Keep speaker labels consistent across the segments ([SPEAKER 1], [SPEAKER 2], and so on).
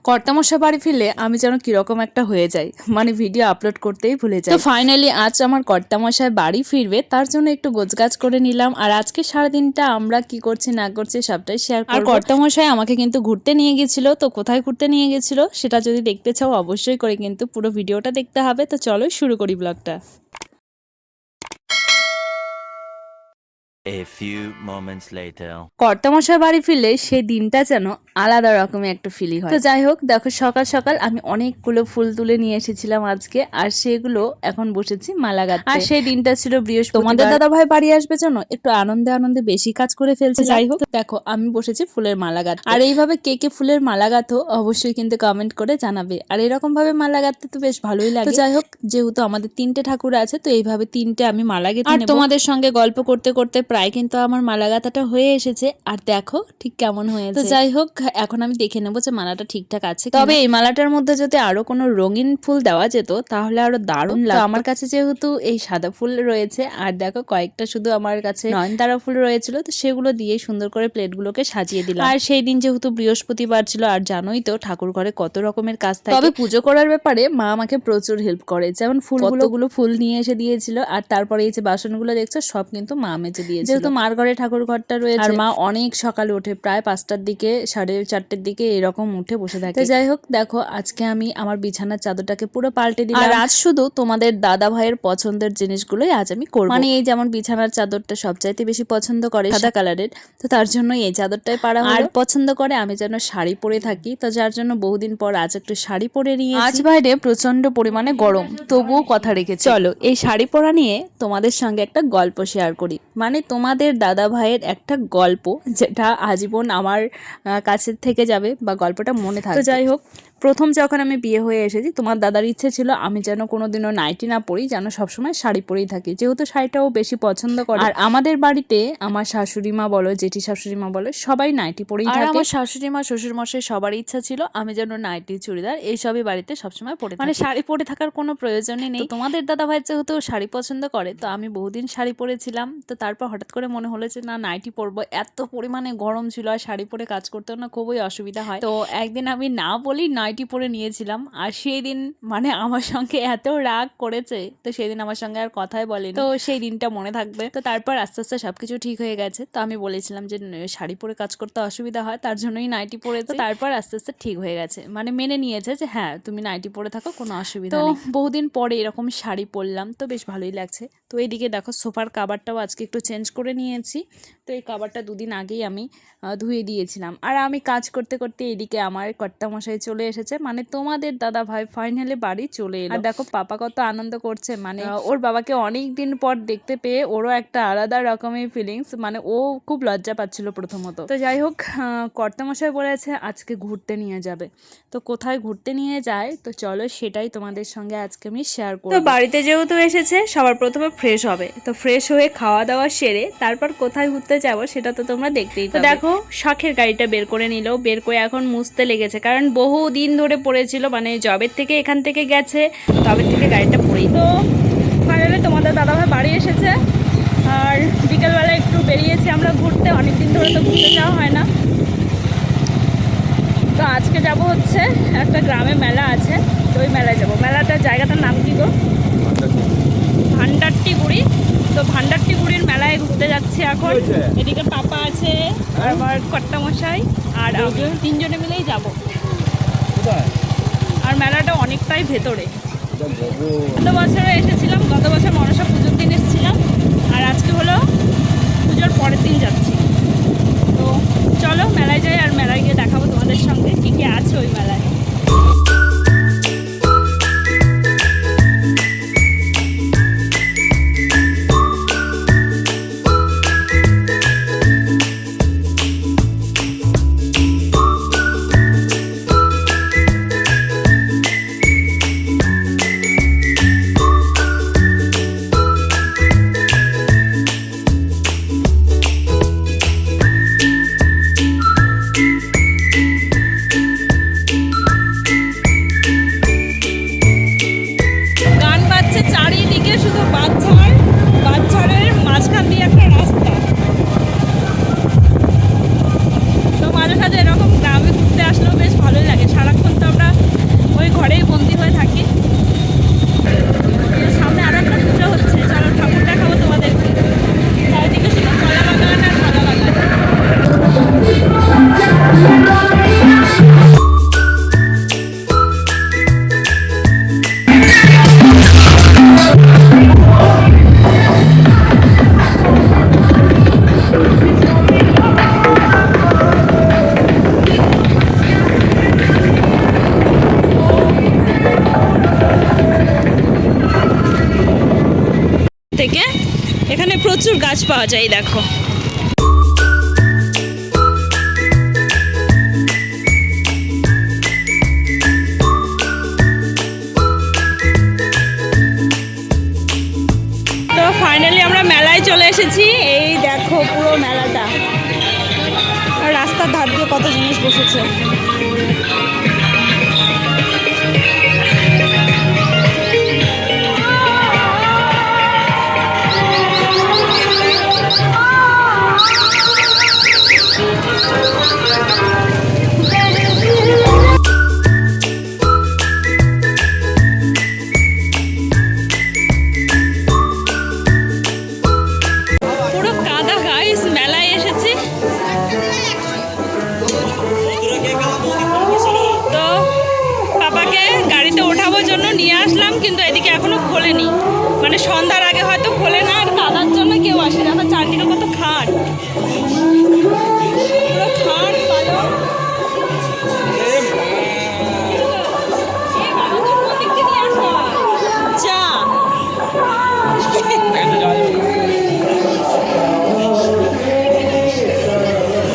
[SPEAKER 1] কর্তামশাই বাড়ি ফিরলে আমি যেন কিরকম একটা হয়ে যাই, মানে ভিডিও আপলোড করতেই ভুলে যাই। তো ফাইনালি আজ আমার কর্তামশাই বাড়ি ফিরবে, তার জন্য একটু গোছগাছ করে নিলাম। আর আজকে সারাদিনটা আমরা কি করছি না করছি সবটাই শেয়ার করব। আর কর্তামশাই আমাকে কিন্তু ঘুরতে নিয়ে গেছিল, তো কোথায় ঘুরতে নিয়ে গেছিল সেটা যদি দেখতে চাও অবশ্যই করে কিন্তু পুরো ভিডিওটা দেখতে হবে। তো চলো শুরু করি ব্লগটা।
[SPEAKER 2] A few moments later.
[SPEAKER 1] কর্তামশাই বাড়ি ফিরলে সেই দিনটা যেন আলাদা রকমের একটা ফিলিং হয়। তো যাই হোক, দেখো সকাল সকাল আমি অনেকগুলো ফুল তুলে নিয়ে এসেছিলাম আজকে, আর সেগুলো এখন বসেছি মালা গাঁথতে। আর সেই দিনটা ছিল বৃহস্পতিবার। তোমাদের দাদা ভাই বাড়ি আসবে জন্য একটু আনন্দে আনন্দে বেশি কাজ করে ফেলছি। যাই হোক, দেখো আমি বসেছি ফুলের মালা গাঁথতে। আর এইভাবে কে কে ফুলের মালা গাঁথো অবশ্যই কিন্তু কমেন্ট করে জানাবে। আর এরকম ভাবে মালা গাঁথতে তো বেশ ভালোই লাগে। তো যাই হোক, যেহেতু আমাদের 3টে ঠাকুর আছে, তো এইভাবে 3টে আমি মালা গেঁথে নেব। আর তোমাদের সঙ্গে গল্প করতে করতে প্রায় কিন্তু আমার মালা গাঁথাটা হয়ে এসেছে। আর দেখো ঠিক কেমন হয়েছে। তো যাই হোক, এখন আমি দেখে নেবো যে মালাটা ঠিকঠাক আছে। তবে এই মালাটার মধ্যে যদি আরো কোনো রঙিন ফুল দেওয়া যেত তাহলে আরো দারুণ লাগতো। আমার কাছে যেহেতু এই সাদা ফুল রয়েছে, আর দেখো কয়েকটা শুধু আমার কাছে নয়নতারা ফুল রয়েছিল, তো সেগুলো দিয়ে সুন্দর করে প্লেটগুলোকে সাজিয়ে দিলাম। আর সেই দিন যেহেতু বৃহস্পতিবার ছিল, আর জানোই তো ঠাকুর ঘরে কত রকমের কাজ থাকে। তবে পুজো করার ব্যাপারে মা আমাকে প্রচুর হেল্প করে। যেমন কতগুলো ফুল নিয়ে এসে দিয়েছিল, আর তারপরে এই যে বাসনগুলো দেখছো সব কিন্তু মা মেজে দিয়েছিল। যেহেতু মার ঘরে ঠাকুর ঘরটা রয়েছে, আর মা অনেক সকালে ওঠে, প্রায় 5টার দিকে 4:30 দিকে এরকম উঠে বসে থাকে। তো যাই হোক, দেখো আজকে আমি আমার বিছানার চাদরটাকে পুরো পাল্টে দিলাম। আর আজ শুধু তোমাদের দাদা ভাইয়ের পছন্দের জিনিসগুলোই আজ আমি করব। মানে এই যেমন বিছানার চাদরটা সবচাইতে বেশি পছন্দ করে সাদা কালারের, তো তার জন্য এই চাদরটাই পাড়া হলো। আর পছন্দ করে আমি যেন শাড়ি পরে থাকি, তো যার জন্য বহুদিন পর আজ একটু শাড়ি পরে নিয়ে। আজ বাইরে প্রচন্ড পরিমাণে গরম, তবুও কথা রেখেছি। চলো এই শাড়ি পরা নিয়ে তোমাদের সঙ্গে একটা গল্প শেয়ার করি। মানে তোমাদের দাদা ভাইয়ের একটা গল্প, যেটা আজীবন আমার কাছের থেকে যাবে বা গল্পটা মনে থাকবে। তো যাই হোক, প্রথম যখন আমি বিয়ে হয়ে এসেছি, তোমার দাদার ইচ্ছে ছিল আমি যেন কোনোদিনও নাইটি না পরি, যেন সবসময় শাড়ি পরেই থাকি, যেহেতু শাড়িটাও বেশি পছন্দ করে। আর আমাদের বাড়িতে আমার শাশুড়ি মা বলো, জেঠি শাশুড়ি মা বলো, সবাই নাইটি পরেই থাকে। আর আমার শাশুড়ি মা শ্বশুর মশাই সবারই ইচ্ছা ছিল আমি যেন নাইটি চুড়িদার এইসবই বাড়িতে সবসময় পরে, মানে শাড়ি পরে থাকার কোনো প্রয়োজনই নেই। তোমাদের দাদা ভাই যেহেতু শাড়ি পছন্দ করে, তো আমি বহুদিন শাড়ি পরেছিলাম। তো তারপর হঠাৎ করে মনে হলো যে না, নাইটি পরবো। এত পরিমাণে গরম ছিল, আর শাড়ি পরে কাজ করতে না খুবই অসুবিধা হয়। তো একদিন আমি না বলি নাইটি পরে নিয়েছিলাম, আর সেই দিন মানে আমার সঙ্গে এত রাগ করেছে, তো সেই দিন আমার সঙ্গে আর কথাই বলেনি। তো সেই দিনটা মনে থাকবে। তো তারপর আস্তে আস্তে সবকিছু ঠিক হয়ে গেছে। তো আমি বলেছিলাম যে শাড়ি পরে কাজ করতে অসুবিধা হয়, তার জন্যই নাইটি পরেছে। তারপর আস্তে আস্তে ঠিক হয়ে গেছে, মানে মেনে নিয়েছে যে হ্যাঁ তুমি নাইটি পরে থাকো, কোনো অসুবিধা নেই। তো বহুদিন পরে এরকম শাড়ি পরলাম, তো বেশ ভালোই লাগছে। তো এইদিকে দেখো সোফার কাভারটাও আজকে একটু চেঞ্জ করে নিয়েছি। তো এই কাভারটা 2 দিন আগেই আমি ধুয়ে দিয়েছিলাম। আর আমি কাজ করতে করতে এদিকে আমার কর্তামশাই চলে এসেছে, মানে তোমাদের দাদা ভাই ফাইনালি বাড়ি চলে এলো। আর দেখো পাপা কত আনন্দ করছে, মানে ওর বাবাকে অনেক দিন পর দেখতে পেয়ে ওরও একটা আলাদা রকমের ফিলিংস, মানে ও খুব লজ্জা পাচ্ছিল প্রথমত। তো যাই হোক, কর্তামশাই বলেছে আজকে ঘুরতে নিয়ে যাবে। তো কোথায় ঘুরতে নিয়ে যায়, তো চলো সেটাই তোমাদের সঙ্গে আজকে আমি শেয়ার করব। তো বাড়িতে যেহেতু এসেছে, সবার প্রথমে ফ্রেশ হবে। তো ফ্রেশ হয়ে খাওয়া দাওয়া সেরে তারপর কোথায় ঘুরতে যাব সেটা তো তোমরা দেখতেই পাবে। তো দেখো শখের গাড়িটা বের করে নিল, বের করে এখন মুছতে লেগেছে, কারণ বহু দিন ধরে পড়েছিল, মানে জবের থেকে এখান থেকে গেছে, তবে থেকে গাড়িটা পড়েই। তো ফাইনালি তোমাদের দাদাভাই বাড়ি এসেছে, আর বিকেলবেলা একটু বেরিয়েছি আমরা ঘুরতে, অনেকদিন ধরে তো ঘুরতে যাওয়া হয় না। তো আজকে যাব হচ্ছে একটা গ্রামে মেলা আছে, তো ওই মেলায় যাবো। মেলাটার জায়গাটার নাম কি গো? ভান্ডারটি গুড়ি। তো ভান্ডারটি গুড়ির মেলায় ঘুরতে যাচ্ছি এখন। এদিকে পাপা আছে, আর আমার কর্তামশাই, আর আমি 3জনে মিলেই যাব। আর মেলাটা অনেকটাই ভেতরে। গত বছরে এসেছিলাম, গত বছর মনসা পুজোর দিন এসেছিলাম, আর আজকে হলো পুজোর পরের দিন যাচ্ছি। তো চলো মেলায় যাই, আর মেলায় গিয়ে দেখাবো তোমাদের সঙ্গে কী কী আছে ওই মেলায়। প্রচুর গাছ পাওয়া যায়, দেখো। তো ফাইনালি আমরা মেলায় চলে এসেছি। এই দেখো পুরো মেলাটা, আর রাস্তার ধার দিয়ে কত জিনিস বসেছে। পুরো কাদা গাইস, মেলায় এসেছি তো পাপাকে গাড়িতে ওঠাবার জন্য নিয়ে আসলাম, কিন্তু এদিকে এখনো খোলেনি, মানে সন্ধ্যার আগে হয়তো খোলে না। আর কাদার জন্য কেউ আসে না, এখন চারদিকে কত খাট, পুরো খাট পালো। যা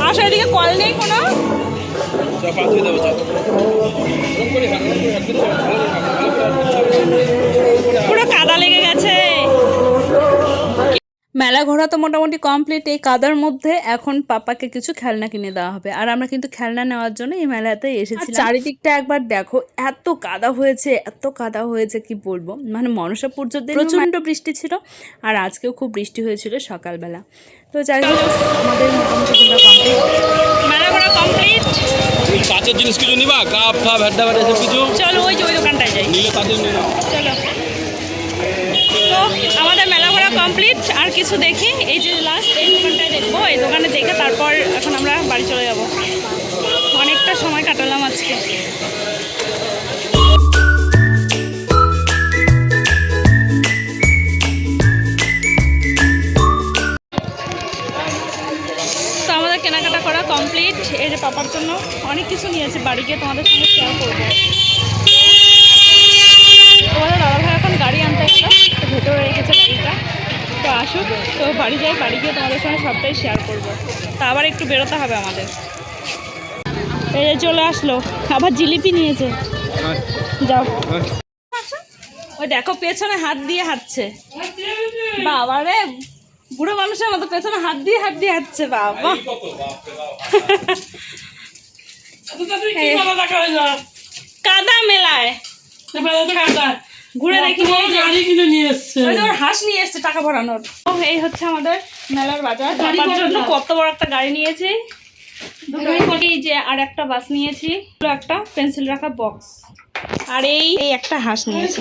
[SPEAKER 1] আসো, এদিকে কল নেই কোনো। পুরো কাদা লেগে গেছে। মেলা ঘোরা তো মোটামুটি কমপ্লিট। এই কাদার মধ্যে এখন পাপাকে কিছু খেলনা কিনে দেওয়া হবে, আর আমরা কিন্তু খেলনা নেওয়ার জন্য এই মেলাতে এসেছি। চারিদিকটা একবার দেখো, এত কাদা হয়েছে, এত কাদা হয়েছে কি বলবো। মানে মনসা পুজোর দিন প্রচণ্ড বৃষ্টি ছিল, আর আজকেও খুব বৃষ্টি হয়েছিল সকালবেলা। তো যাই হোক, আমাদের মোটামুটি কমপ্লিট, মেলা ঘোরা কমপ্লিট।
[SPEAKER 3] কাঁচের জিনিস কিছু নিবা, কাপ ফাপ হ্যাড্ডা ব্যাট এসব কিছু
[SPEAKER 1] চলো ওই যে ওই দোকানটায় যাই,
[SPEAKER 3] নিলে তাদের নিয়ে নাও।
[SPEAKER 1] চলো। তো আমাদের মেলা ঘোরা কমপ্লিট, আর কিছু দেখি। এই যে লাস্ট এই দোকানটায় দেখবো, এই দোকানে দেখে তারপর এখন আমরা বাড়ি চলে যাব। অনেকটা সময় কাটালাম আজকে। তো আমাদের কেনাকাটা করা কমপ্লিট। এই যে পাপার জন্য অনেক কিছু নিয়েছে, বাড়ি গিয়ে তোমাদের সঙ্গে শেয়ার করবো। তোমাদের দাদাভাই এখন গাড়ি আনতে গেল, তো ভেতরে রেখেছে গাড়িটা। তো আসুক, তো বাড়ি যাই, বাড়ি গিয়ে তোমাদের সঙ্গে সবটাই শেয়ার করবো। তা আবার একটু বেরোতে হবে আমাদের। এই যে চলে আসলো, আবার জিলিপি নিয়েছে। যাও, ওই দেখো পেছনে হাত দিয়ে হাঁটছে। বাবা রে, বুড়ো মানুষের মতো পেছনে হাত দিয়ে হাঁটছে। বাবা কাদা মেলায় ঘুরে দেখি, হাঁস নিয়ে এসছে টাকা ভরানোর। এই হচ্ছে আমাদের মেলার বাজার। তার জন্য কত বড় একটা গাড়ি নিয়েছি, এই যে আর একটা বাস নিয়েছি, একটা পেন্সিল রাখা বক্স, আর এই একটা হাঁস নিয়েছি।